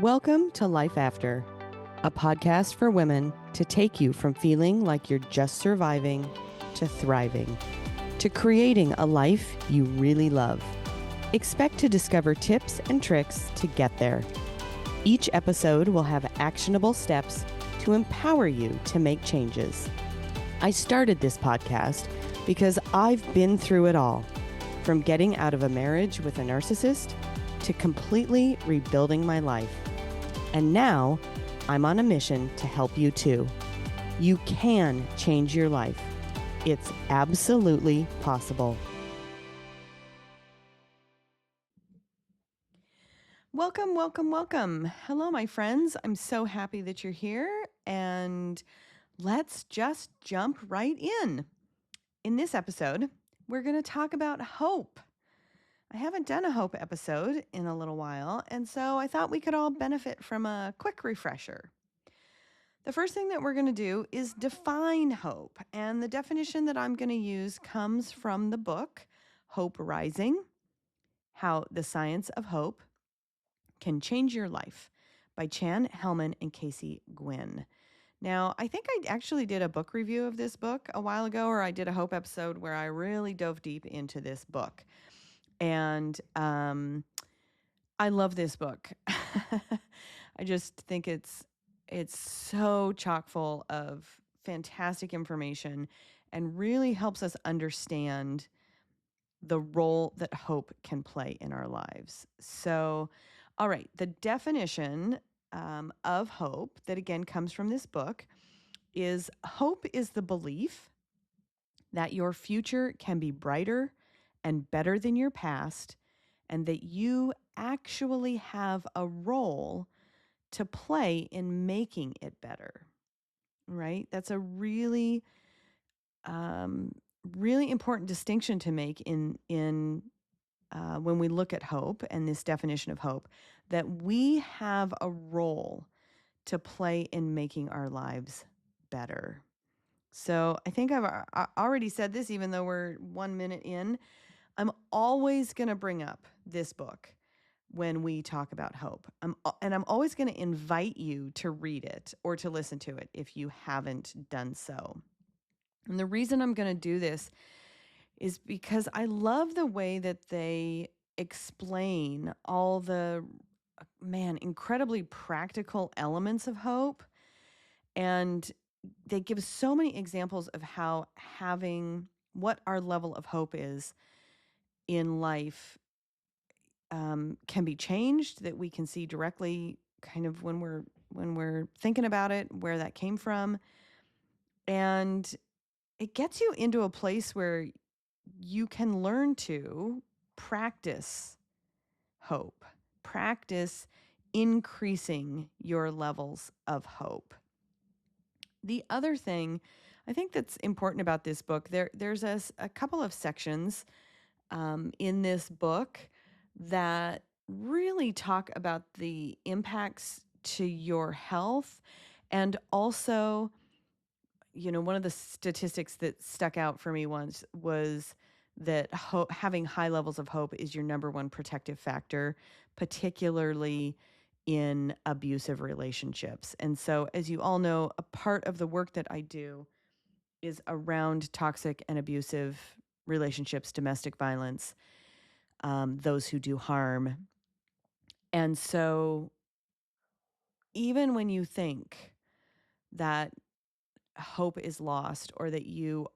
Welcome to Life After, a podcast for women to take you from feeling like you're just surviving to thriving, to creating a life you really love. Expect to discover tips and tricks to get there. Each episode will have actionable steps to empower you to make changes. I started this podcast because I've been through it all, from getting out of a marriage with a narcissist to completely rebuilding my life. And now I'm on a mission to help you too. You can change your life. It's absolutely possible. Welcome, welcome, welcome. Hello, my friends. I'm so happy that you're here, and let's just jump right in. In this episode, we're going to talk about hope. I haven't done a hope episode in a little while, and so I thought we could all benefit from a quick refresher. The first thing that we're going to do is define hope, and the definition that I'm going to use comes from the book Hope Rising: How the Science of Hope Can Change Your Life by Hellman and Gwinn. Now, I think I actually did a book review of this book a while ago, or I did a hope episode where I really dove deep into this book. And I love this book. I just think it's so chock full of fantastic information and really helps us understand the role that hope can play in our lives. So, all right, the definition of hope that again comes from this book is: hope is the belief that your future can be brighter and better than your past, and that you actually have a role to play in making it better, right? That's a really, really important distinction to make in when we look at hope and this definition of hope, that we have a role to play in making our lives better. So I think I've already said this, even though we're 1 minute in. I'm always going to bring up this book when we talk about hope. I'm always going to invite you to read it or to listen to it if you haven't done so. And the reason I'm going to do this is because I love the way that they explain all the, incredibly practical elements of hope. And they give so many examples of how what our level of hope is in life can be changed, that we can see directly kind of when we're thinking about it, where that came from. And it gets you into a place where you can learn to practice hope, practice increasing your levels of hope. The other thing I think that's important about this book, there's a couple of sections in this book that really talk about the impacts to your health. And also, one of the statistics that stuck out for me once was that having high levels of hope is your number one protective factor, particularly in abusive relationships. And so, as you all know, a part of the work that I do is around toxic and abusive relationships, domestic violence, those who do harm. And so even when you think that hope is lost, or that you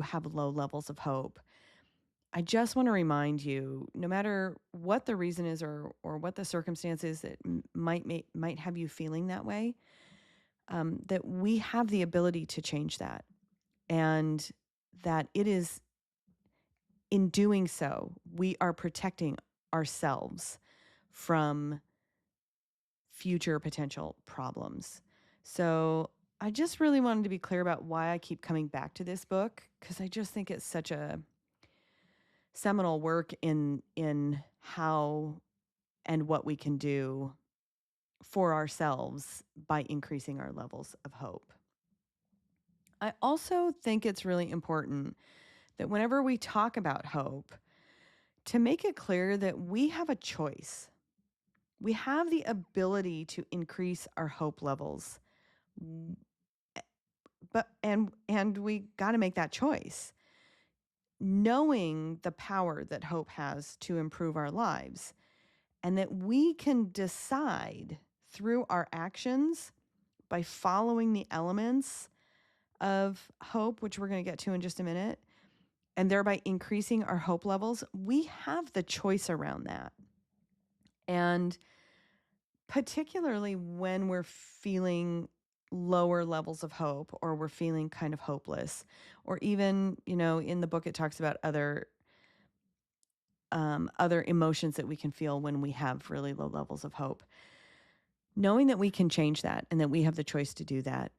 have low levels of hope, I just want to remind you, no matter what the reason is or what the circumstances that might have you feeling that way, that we have the ability to change that. And that it is, in doing so, we are protecting ourselves from future potential problems. So I just really wanted to be clear about why I keep coming back to this book, because I just think it's such a seminal work in how and what we can do for ourselves by increasing our levels of hope. I also think it's really important that whenever we talk about hope, to make it clear that we have a choice. We have the ability to increase our hope levels, but we got to make that choice, knowing the power that hope has to improve our lives, and that we can decide through our actions by following the elements of hope, which we're going to get to in just a minute, and thereby increasing our hope levels. We have the choice around that. And particularly when we're feeling lower levels of hope, or we're feeling kind of hopeless, or even, in the book, it talks about other emotions that we can feel when we have really low levels of hope. Knowing that we can change that and that we have the choice to do that,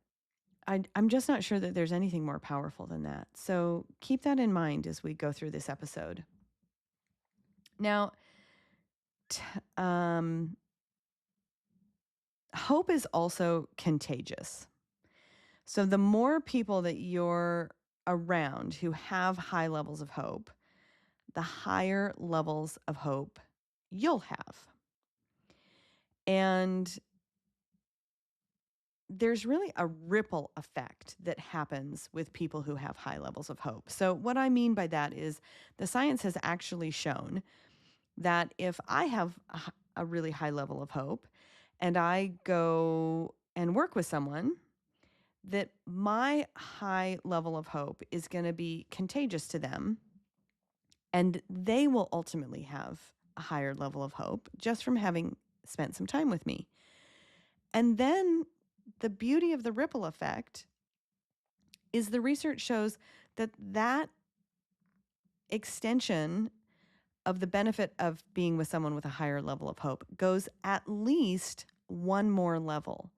I'm just not sure that there's anything more powerful than that. So keep that in mind as we go through this episode. Now, hope is also contagious. So the more people that you're around who have high levels of hope, the higher levels of hope you'll have. And there's really a ripple effect that happens with people who have high levels of hope. So what I mean by that is the science has actually shown that if I have a really high level of hope and I go and work with someone, that my high level of hope is going to be contagious to them, and they will ultimately have a higher level of hope just from having spent some time with me. And then the beauty of the ripple effect is the research shows that extension of the benefit of being with someone with a higher level of hope goes at least one more level.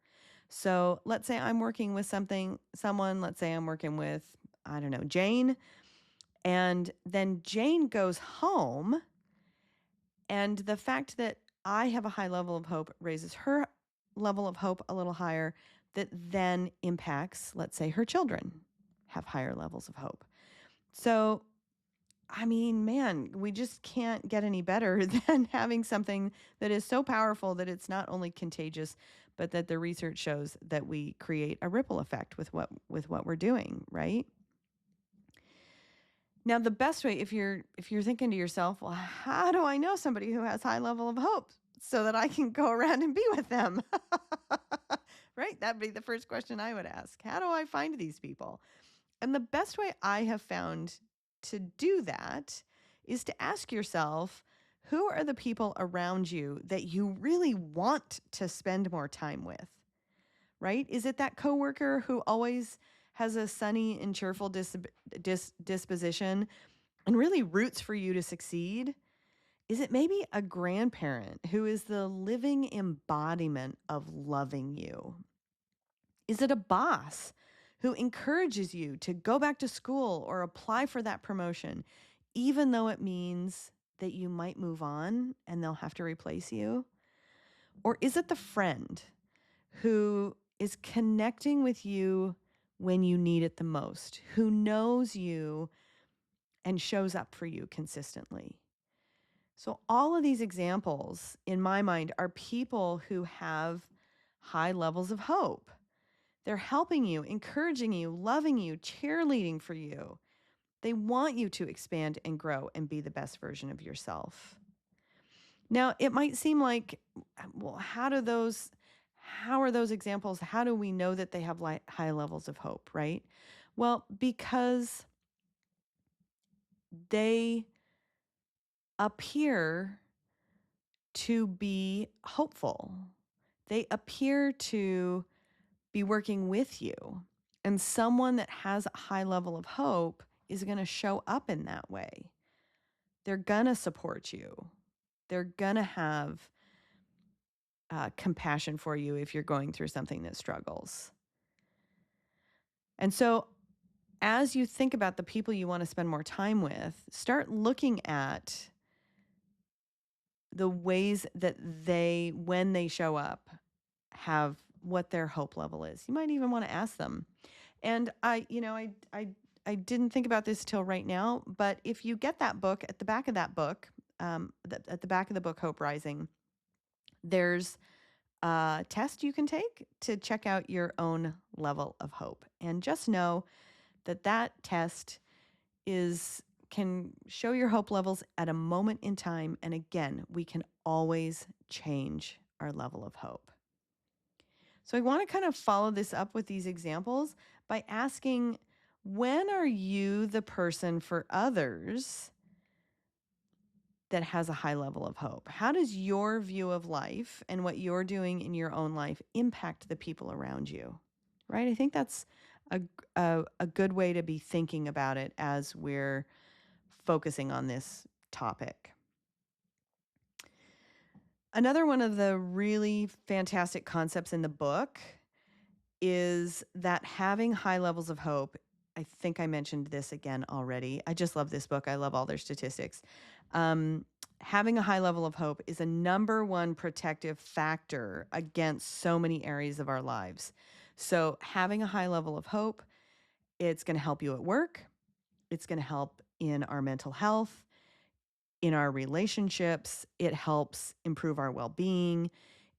So let's say I'm working with let's say I'm working with, I don't know, Jane, and then Jane goes home, and the fact that I have a high level of hope raises her level of hope a little higher, that then impacts, let's say, her children have higher levels of hope. So, I mean, man, we just can't get any better than having something that is so powerful that it's not only contagious, but that the research shows that we create a ripple effect with what we're doing, right? Now, the best way, if you're thinking to yourself, well, how do I know somebody who has high level of hope so that I can go around and be with them? Right? That'd be the first question I would ask. How do I find these people? And the best way I have found to do that is to ask yourself, who are the people around you that you really want to spend more time with? Right? Is it that coworker who always has a sunny and cheerful disposition and really roots for you to succeed? Is it maybe a grandparent who is the living embodiment of loving you? Is it a boss who encourages you to go back to school or apply for that promotion, even though it means that you might move on and they'll have to replace you? Or is it the friend who is connecting with you when you need it the most, who knows you and shows up for you consistently? So all of these examples, in my mind, are people who have high levels of hope. They're helping you, encouraging you, loving you, cheerleading for you. They want you to expand and grow and be the best version of yourself. Now, it might seem like, well, how are those examples? How do we know that they have high levels of hope, right? Well, because they appear to be hopeful. They appear to be working with you. And someone that has a high level of hope is going to show up in that way. They're going to support you. They're going to have compassion for you if you're going through something that struggles. And so as you think about the people you want to spend more time with, start looking at the ways that they, when they show up, have what their hope level is. You might even want to ask them. And I didn't think about this till right now, but if you get that book, at the back of that book, at the back of the book, Hope Rising, There's a test you can take to check out your own level of hope. And just know that that test can show your hope levels at a moment in time. And again, we can always change our level of hope. So I want to kind of follow this up with these examples by asking, when are you the person for others that has a high level of hope? How does your view of life and what you're doing in your own life impact the people around you? Right? I think that's a good way to be thinking about it as we're focusing on this topic. Another one of the really fantastic concepts in the book is that having high levels of hope, I think I mentioned this again already. I just love this book. I love all their statistics. Having a high level of hope is a number one protective factor against so many areas of our lives. So having a high level of hope, it's going to help you at work. It's going to help in our mental health, in our relationships. It helps improve our well-being.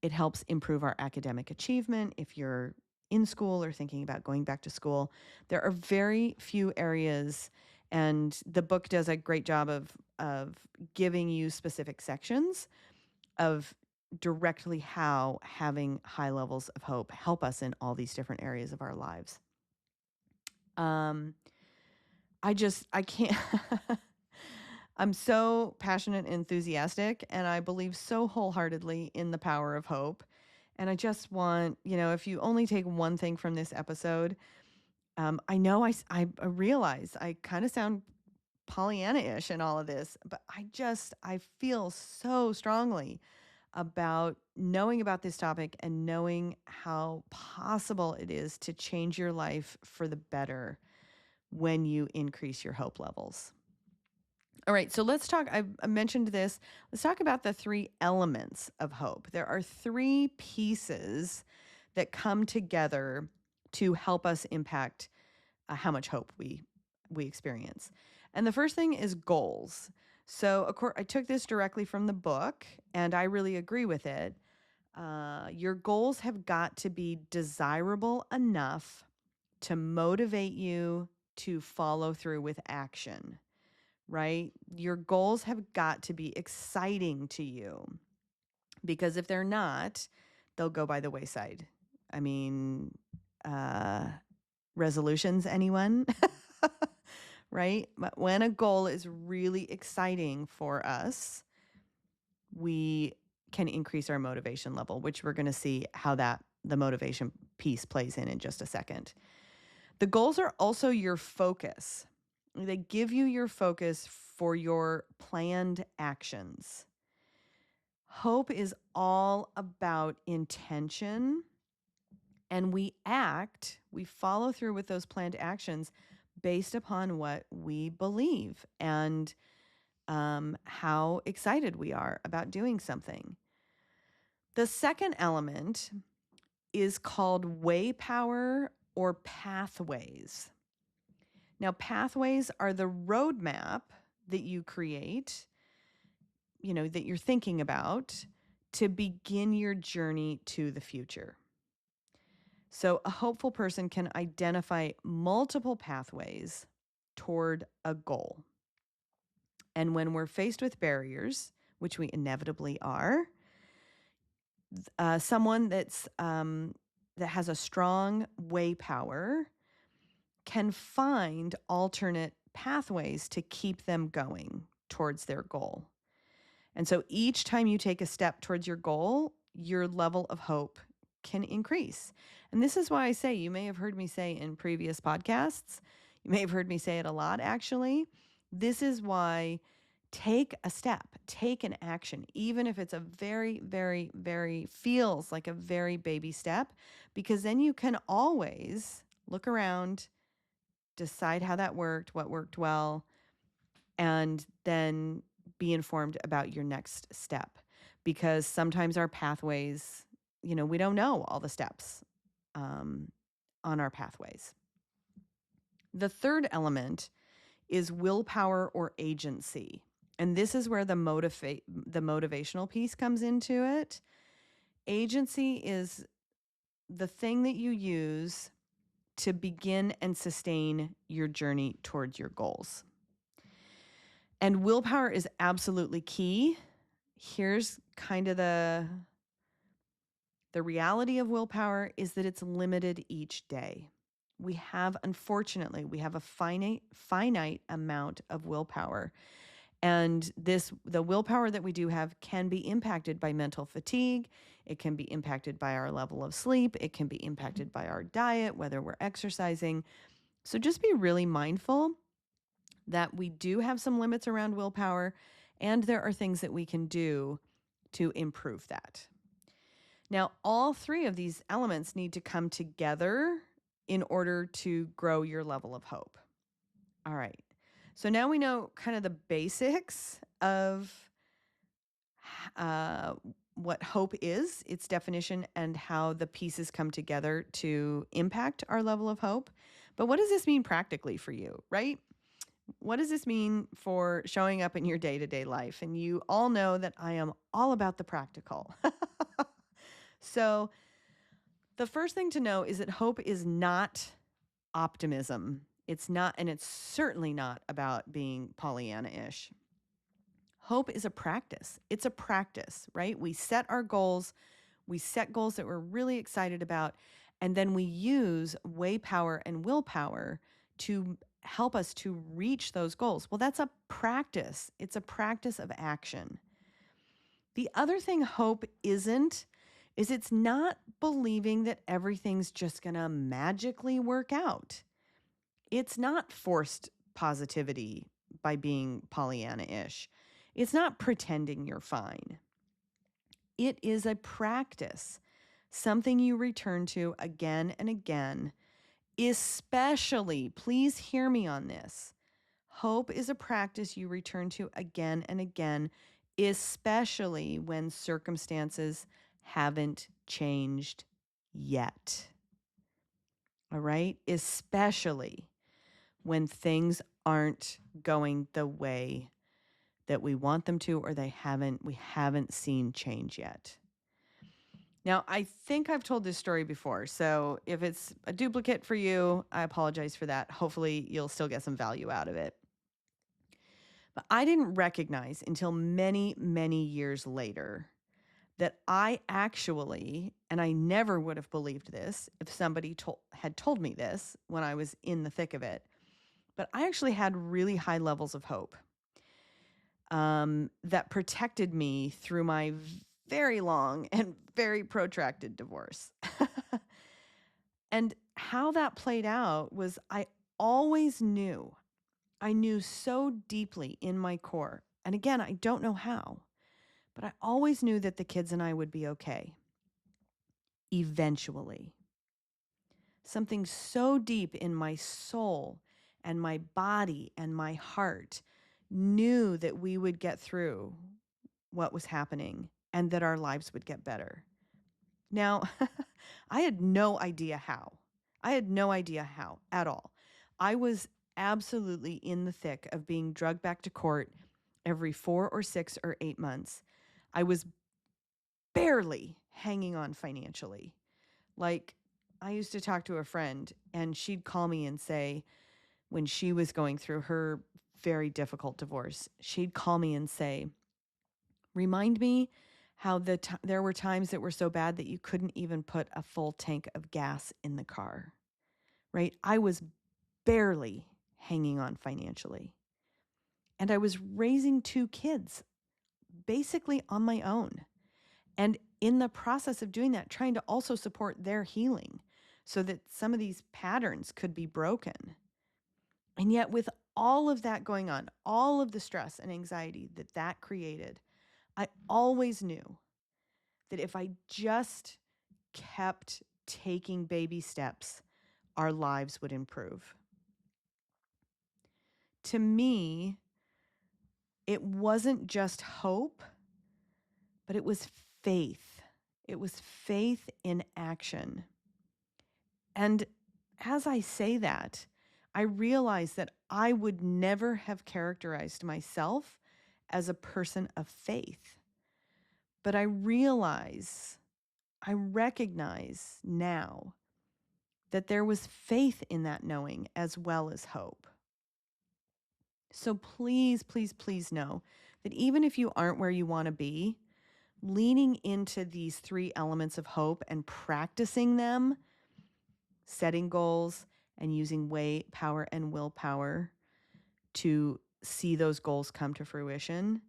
It helps improve our academic achievement if you're in school or thinking about going back to school. There are very few areas, and the book does a great job of giving you specific sections of directly how having high levels of hope help us in all these different areas of our lives. I can't. I'm so passionate and enthusiastic, and I believe so wholeheartedly in the power of hope. And I just want, if you only take one thing from this episode, I know I realize I kind of sound Pollyanna-ish in all of this, but I feel so strongly about knowing about this topic and knowing how possible it is to change your life for the better when you increase your hope levels. All right, so let's talk. I mentioned this. Let's talk about the three elements of hope. There are three pieces that come together to help us impact how much hope we experience. And the first thing is goals. So I took this directly from the book, and I really agree with it. Your goals have got to be desirable enough to motivate you to follow through with action, right? Your goals have got to be exciting to you, because if they're not, they'll go by the wayside. I mean, resolutions, anyone? Right? But when a goal is really exciting for us, we can increase our motivation level, which we're going to see how the motivation piece plays in just a second. The goals are also your focus. They give you your focus for your planned actions. Hope is all about intention, and we follow through with those planned actions based upon what we believe and how excited we are about doing something. The second element is called waypower or pathways. Now, pathways are the roadmap that you create, that you're thinking about to begin your journey to the future. So a hopeful person can identify multiple pathways toward a goal. And when we're faced with barriers, which we inevitably are, someone that has a strong waypower can find alternate pathways to keep them going towards their goal. And so each time you take a step towards your goal, your level of hope can increase. And this is why I say, you may have heard me say in previous podcasts, you may have heard me say it a lot actually. This is why take a step, take an action, even if it's a very, very, very feels like a very baby step, because then you can always look around, decide how that worked, what worked well, and then be informed about your next step. Because sometimes our pathways, we don't know all the steps on our pathways. The third element is willpower or agency. And this is where the motivational piece comes into it. Agency is the thing that you use to begin and sustain your journey towards your goals. And willpower is absolutely key. Here's kind of the reality of willpower is that it's limited each day. Unfortunately, we have a finite amount of willpower. And the willpower that we do have can be impacted by mental fatigue. It can be impacted by our level of sleep. It can be impacted by our diet, whether we're exercising. So just be really mindful that we do have some limits around willpower, and there are things that we can do to improve that. Now, all three of these elements need to come together in order to grow your level of hope. All right. So now we know kind of the basics of what hope is, its definition, and how the pieces come together to impact our level of hope. But what does this mean practically for you, right? What does this mean for showing up in your day-to-day life? And you all know that I am all about the practical. So the first thing to know is that hope is not optimism. It's not, and it's certainly not about being Pollyanna-ish. Hope is a practice. It's a practice, right? We set our goals. We set goals that we're really excited about, and then we use waypower and willpower to help us to reach those goals. Well, that's a practice. It's a practice of action. The other thing hope isn't is it's not believing that everything's just going to magically work out. It's not forced positivity by being Pollyanna-ish. It's not pretending you're fine. It is a practice, something you return to again and again, especially, please hear me on this. Hope is a practice you return to again and again, especially when circumstances haven't changed yet. All right? Especially when things aren't going the way that we want them to, or we haven't seen change yet. Now, I think I've told this story before, so if it's a duplicate for you, I apologize for that. Hopefully, you'll still get some value out of it. But I didn't recognize until many, many years later that I actually, and I never would have believed this if somebody had told me this when I was in the thick of it, but I actually had really high levels of hope that protected me through my very long and very protracted divorce. And how that played out was I knew so deeply in my core. And again, I don't know how, but I always knew that the kids and I would be okay. Eventually. Something so deep in my soul and my body and my heart knew that we would get through what was happening and that our lives would get better. Now, I had no idea how. I had no idea how at all. I was absolutely in the thick of being drugged back to court every 4 or 6 or 8 months. I was barely hanging on financially. Like, I used to talk to a friend, and she'd call me and say, when she was going through her very difficult divorce, she'd call me and say, remind me how there were times that were so bad that you couldn't even put a full tank of gas in the car, right? I was barely hanging on financially. And I was raising 2 kids basically on my own. And in the process of doing that, trying to also support their healing so that some of these patterns could be broken. And yet with all of that going on, all of the stress and anxiety that created, I always knew that if I just kept taking baby steps, our lives would improve. To me, it wasn't just hope, but it was faith. It was faith in action. And as I say that, I realize that I would never have characterized myself as a person of faith. But I realize I recognize now that there was faith in that knowing as well as hope. So please, please, please know that even if you aren't where you want to be, leaning into these three elements of hope and practicing them, setting goals and using way, power, and willpower to see those goals come to fruition,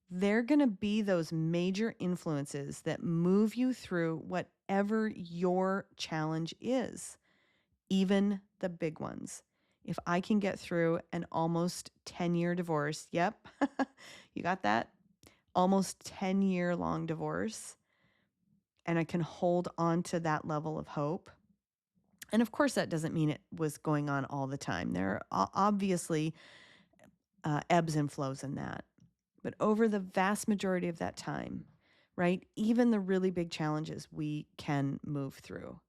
they're going to be those major influences that move you through whatever your challenge is, even the big ones. If I can get through an almost 10-year divorce, yep, you got that? Almost 10-year long divorce, and I can hold on to that level of hope. And of course, that doesn't mean it was going on all the time. There are obviously ebbs and flows in that. But over the vast majority of that time, right, even the really big challenges we can move through.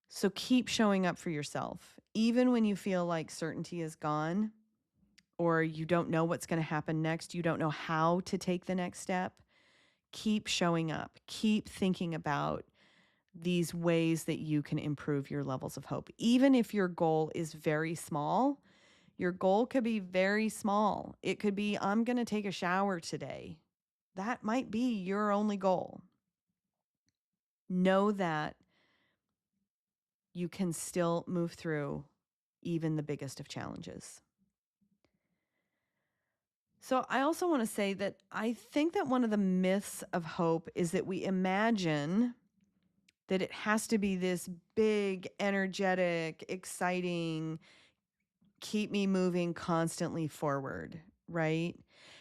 So keep showing up for yourself, even when you feel like certainty is gone or you don't know what's going to happen next, you don't know how to take the next step. Keep showing up. Keep thinking about these ways that you can improve your levels of hope. Even if your goal is very small, your goal could be very small. It could be, I'm going to take a shower today. That might be your only goal. Know that you can still move through even the biggest of challenges. So I also want to say that I think that one of the myths of hope is that we imagine that it has to be this big, energetic, exciting, keep me moving constantly forward, right?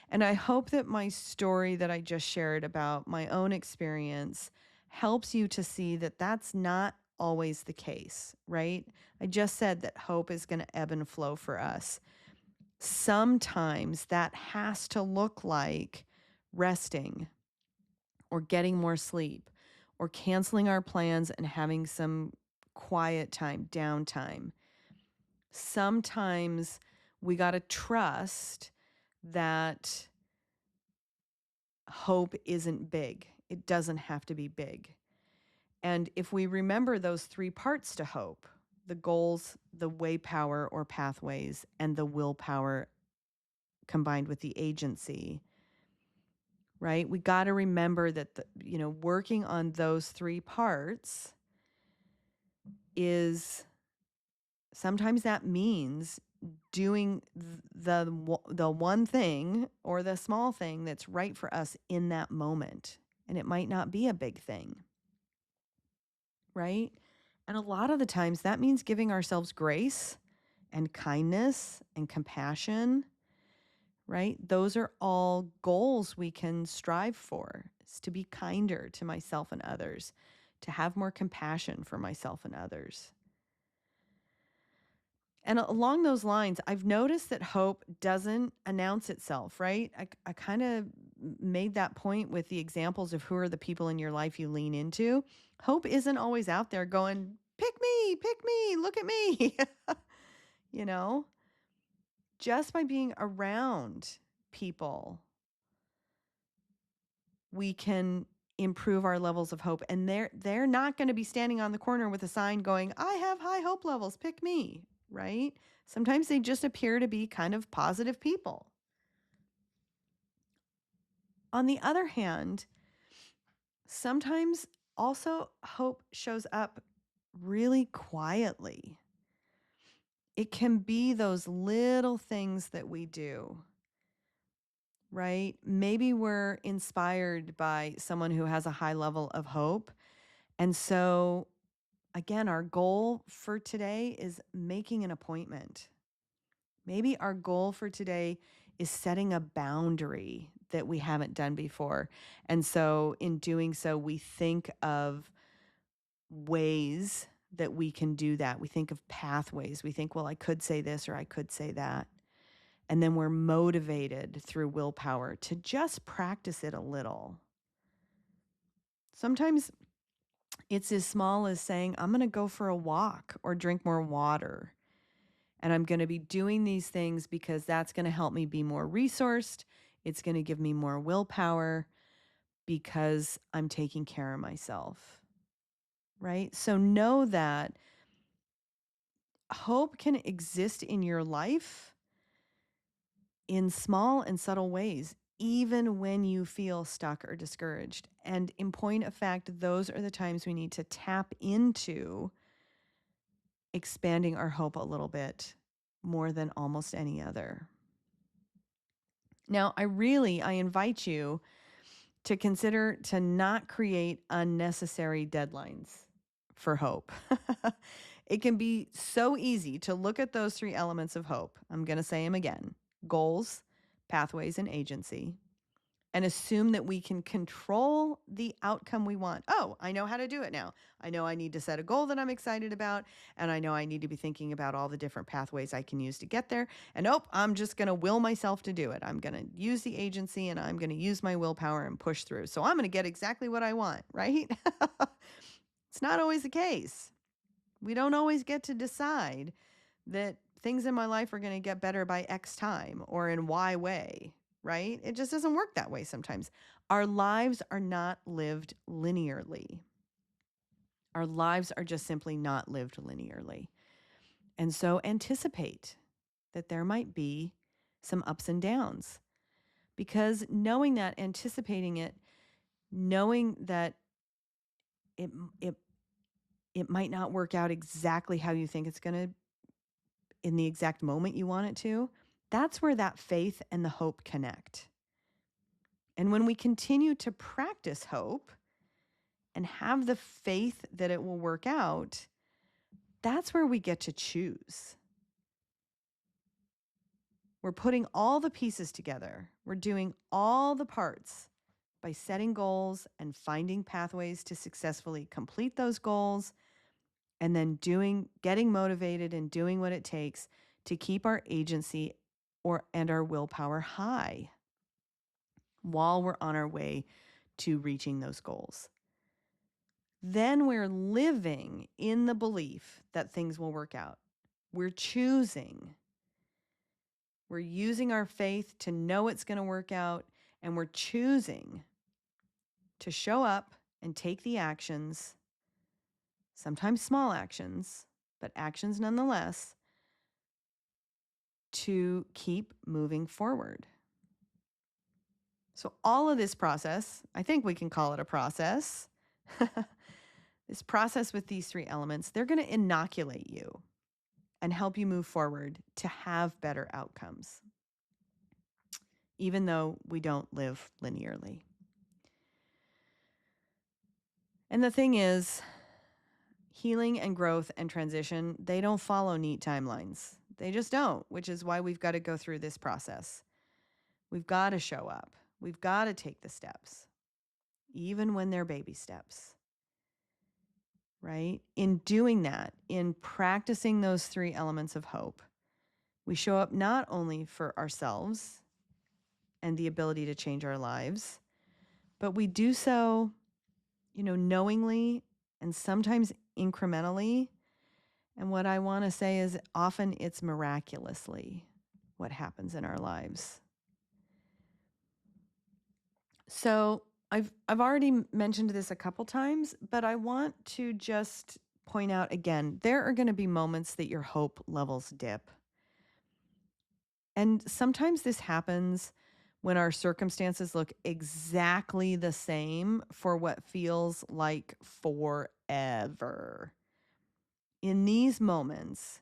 And I hope that my story that I just shared about my own experience helps you to see that that's not always the case, right? I just said that hope is going to ebb and flow for us. Sometimes that has to look like resting or getting more sleep or canceling our plans and having some quiet time, downtime. Sometimes we got to trust that hope isn't big. It doesn't have to be big. And if we remember those three parts to hope, the goals, the way power or pathways, and the willpower combined with the agency, right? We got to remember that, working on those three parts is sometimes that means doing the one thing or the small thing that's right for us in that moment. And it might not be a big thing, right? And a lot of the times that means giving ourselves grace and kindness and compassion, right? Those are all goals we can strive for, is to be kinder to myself and others, to have more compassion for myself and others. And along those lines, I've noticed that hope doesn't announce itself, right? I kind of made that point with the examples of who are the people in your life you lean into. Hope isn't always out there going, pick me, look at me. you know, just by being around people, we can improve our levels of hope. And they're not going to be standing on the corner with a sign going, I have high hope levels, pick me, right? Sometimes they just appear to be kind of positive people. On the other hand, sometimes also hope shows up really quietly. It can be those little things that we do, right? Maybe we're inspired by someone who has a high level of hope. And so, again, our goal for today is making an appointment. Maybe our goal for today is setting a boundary that we haven't done before. And so in doing so, we think of ways that we can do that. We think of pathways. We think, well, I could say this or I could say that. And then we're motivated through willpower to just practice it a little. Sometimes it's as small as saying, I'm going to go for a walk or drink more water. And I'm going to be doing these things because that's going to help me be more resourced. It's going to give me more willpower. because I'm taking care of myself, right? So know that hope can exist in your life in small and subtle ways, even when you feel stuck or discouraged. And in point of fact, those are the times we need to tap into expanding our hope a little bit more than almost any other. Now, I invite you to consider to not create unnecessary deadlines for hope. It can be so easy to look at those three elements of hope. I'm going to say them again: goals, pathways, and agency, and assume that we can control the outcome we want. Oh, I know how to do it now. I know I need to set a goal that I'm excited about, and I know I need to be thinking about all the different pathways I can use to get there. And I'm just going to will myself to do it. I'm going to use the agency, and I'm going to use my willpower and push through. So I'm going to get exactly what I want, right? It's not always the case. We don't always get to decide that things in my life are going to get better by X time or in Y way, right? It just doesn't work that way sometimes. Our lives are not lived linearly. Our lives are just simply not lived linearly. And so anticipate that there might be some ups and downs, because knowing that, anticipating it, knowing that it it it might not work out exactly how you think it's going to in the exact moment you want it to, that's where that faith and the hope connect. And when we continue to practice hope and have the faith that it will work out, that's where we get to choose. We're putting all the pieces together. We're doing all the parts by setting goals and finding pathways to successfully complete those goals, and then getting motivated and doing what it takes to keep our agency and our willpower high while we're on our way to reaching those goals. Then we're living in the belief that things will work out. We're choosing. We're using our faith to know it's going to work out, and we're choosing to show up and take the actions, sometimes small actions, but actions nonetheless, to keep moving forward. So all of this process, I think we can call it a process, this process with these three elements, they're going to inoculate you and help you move forward to have better outcomes, even though we don't live linearly. And the thing is, healing and growth and transition, they don't follow neat timelines. They just don't, which is why we've got to go through this process. We've got to show up. We've got to take the steps, even when they're baby steps, right? In doing that, in practicing those three elements of hope, we show up not only for ourselves and the ability to change our lives, but we do so, knowingly and sometimes incrementally. And what I want to say is often it's miraculously what happens in our lives. So I've already mentioned this a couple times, but I want to just point out again, there are going to be moments that your hope levels dip. And sometimes this happens when our circumstances look exactly the same for what feels like forever. In these moments,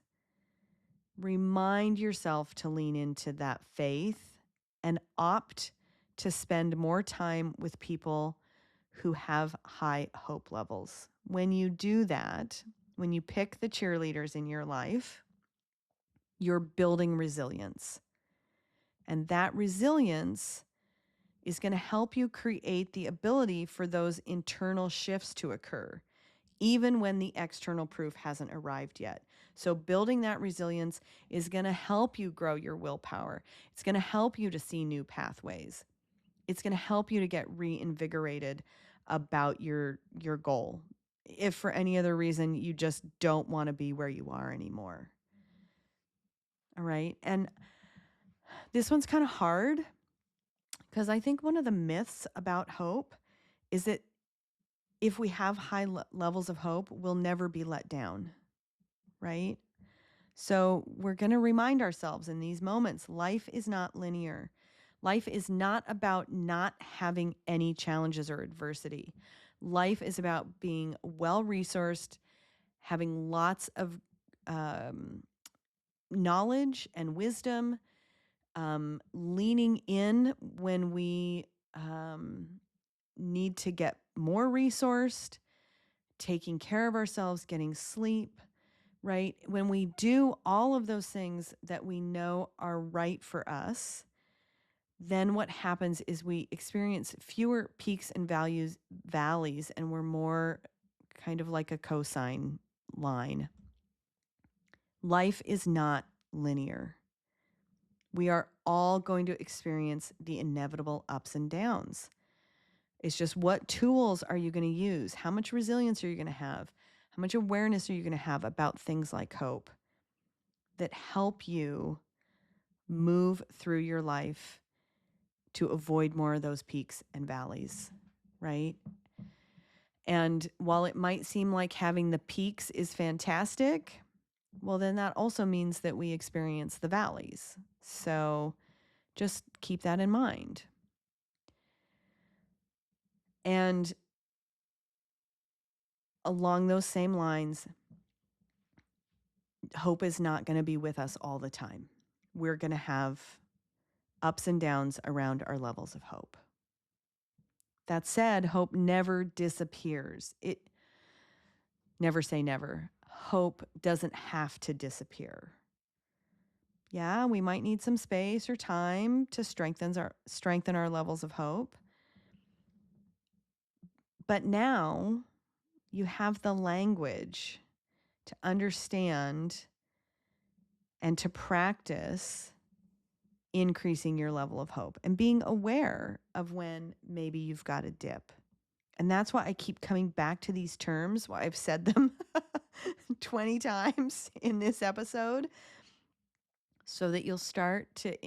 remind yourself to lean into that faith and opt to spend more time with people who have high hope levels. When you do that, when you pick the cheerleaders in your life, you're building resilience. And that resilience is going to help you create the ability for those internal shifts to occur, even when the external proof hasn't arrived yet. So building that resilience is going to help you grow your willpower. It's going to help you to see new pathways. It's going to help you to get reinvigorated about your goal, if for any other reason you just don't want to be where you are anymore. All right? And this one's kind of hard, because I think one of the myths about hope is that if we have high levels of hope, we'll never be let down, right? So we're going to remind ourselves in these moments, life is not linear. Life is not about not having any challenges or adversity. Life is about being well-resourced, having lots of knowledge and wisdom, leaning in when we need to get more resourced, taking care of ourselves, getting sleep, right? When we do all of those things that we know are right for us, then what happens is we experience fewer peaks and valleys, and we're more kind of like a cosine line. Life is not linear. We are all going to experience the inevitable ups and downs. It's just, what tools are you going to use? How much resilience are you going to have? How much awareness are you going to have about things like hope that help you move through your life to avoid more of those peaks and valleys, right? And while it might seem like having the peaks is fantastic, well, then that also means that we experience the valleys. So just keep that in mind. And along those same lines, hope is not going to be with us all the time. We're going to have ups and downs around our levels of hope. That said, hope never disappears. Never say never. Hope doesn't have to disappear. Yeah, we might need some space or time to strengthen our levels of hope. But now you have the language to understand and to practice increasing your level of hope and being aware of when maybe you've got a dip. And that's why I keep coming back to these terms, why I've said them 20 times in this episode, so that you'll start to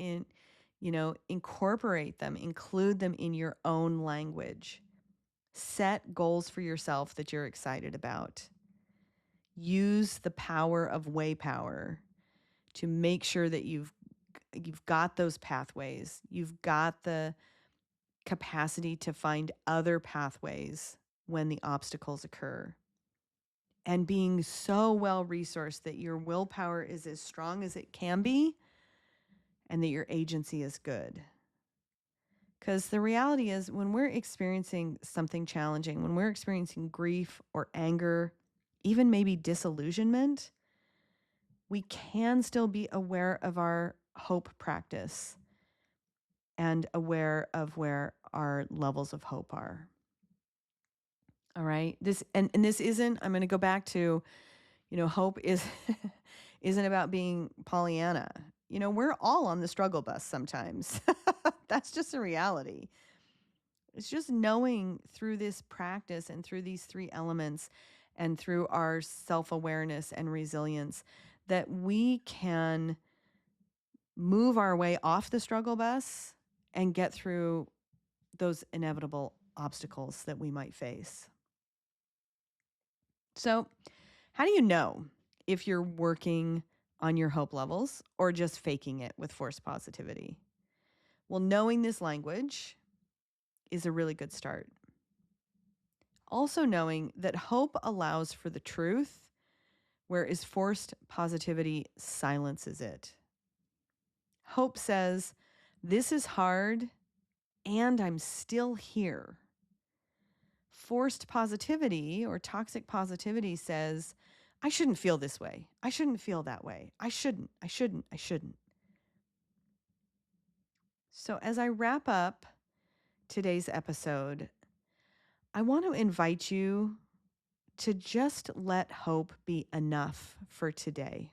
incorporate them, include them in your own language. Set goals for yourself that you're excited about. Use the power of waypower to make sure that you've got those pathways. You've got the capacity to find other pathways when the obstacles occur. And being so well resourced that your willpower is as strong as it can be and that your agency is good. Because the reality is, when we're experiencing something challenging, when we're experiencing grief or anger, even maybe disillusionment, we can still be aware of our hope practice and aware of where our levels of hope are. All right. This isn't, I'm going to go back to, hope isn't about being Pollyanna. We're all on the struggle bus sometimes. That's just a reality. It's just knowing through this practice and through these three elements and through our self-awareness and resilience that we can move our way off the struggle bus and get through those inevitable obstacles that we might face. So, how do you know if you're working on your hope levels or just faking it with forced positivity? Well, knowing this language is a really good start. Also knowing that hope allows for the truth, whereas forced positivity silences it. Hope says, this is hard and I'm still here. Forced positivity or toxic positivity says, I shouldn't feel this way. I shouldn't feel that way. I shouldn't. So as I wrap up today's episode, I want to invite you to just let hope be enough for today.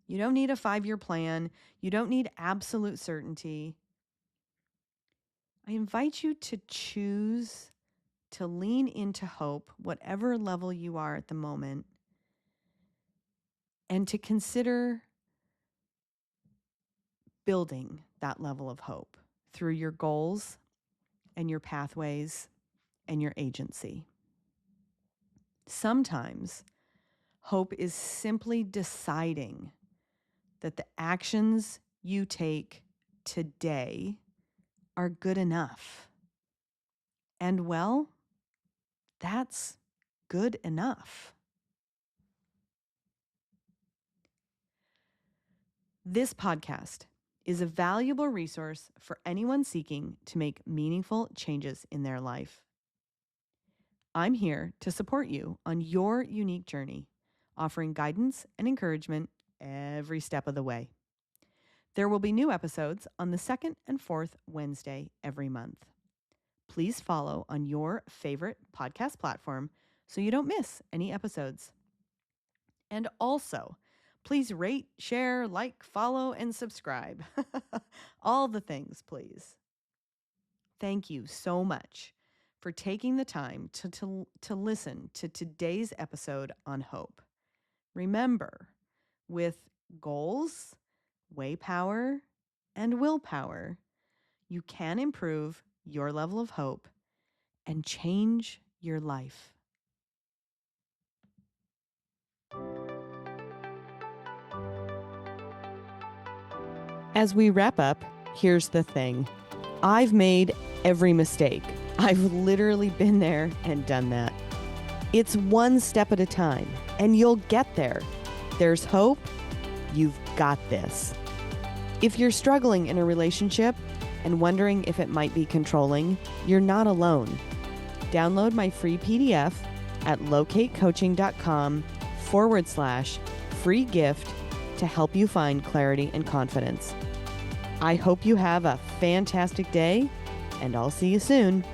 You don't need a 5-year plan. You don't need absolute certainty. I invite you to choose to lean into hope, whatever level you are at the moment, and to consider building that level of hope through your goals and your pathways and your agency. Sometimes hope is simply deciding that the actions you take today are good enough. And well, that's good enough. This podcast is a valuable resource for anyone seeking to make meaningful changes in their life. I'm here to support you on your unique journey, offering guidance and encouragement every step of the way. There will be new episodes on the second and fourth Wednesday every month. Please follow on your favorite podcast platform so you don't miss any episodes. And also, please rate, share, like, follow, and subscribe. All the things, please. Thank you so much for taking the time to listen to today's episode on hope. Remember, with goals, waypower, and willpower, you can improve your level of hope and change your life. As we wrap up, here's the thing. I've made every mistake. I've literally been there and done that. It's one step at a time, and you'll get there. There's hope. You've got this. If you're struggling in a relationship and wondering if it might be controlling, you're not alone. Download my free PDF at locatecoaching.com/free gift to help you find clarity and confidence. I hope you have a fantastic day, and I'll see you soon.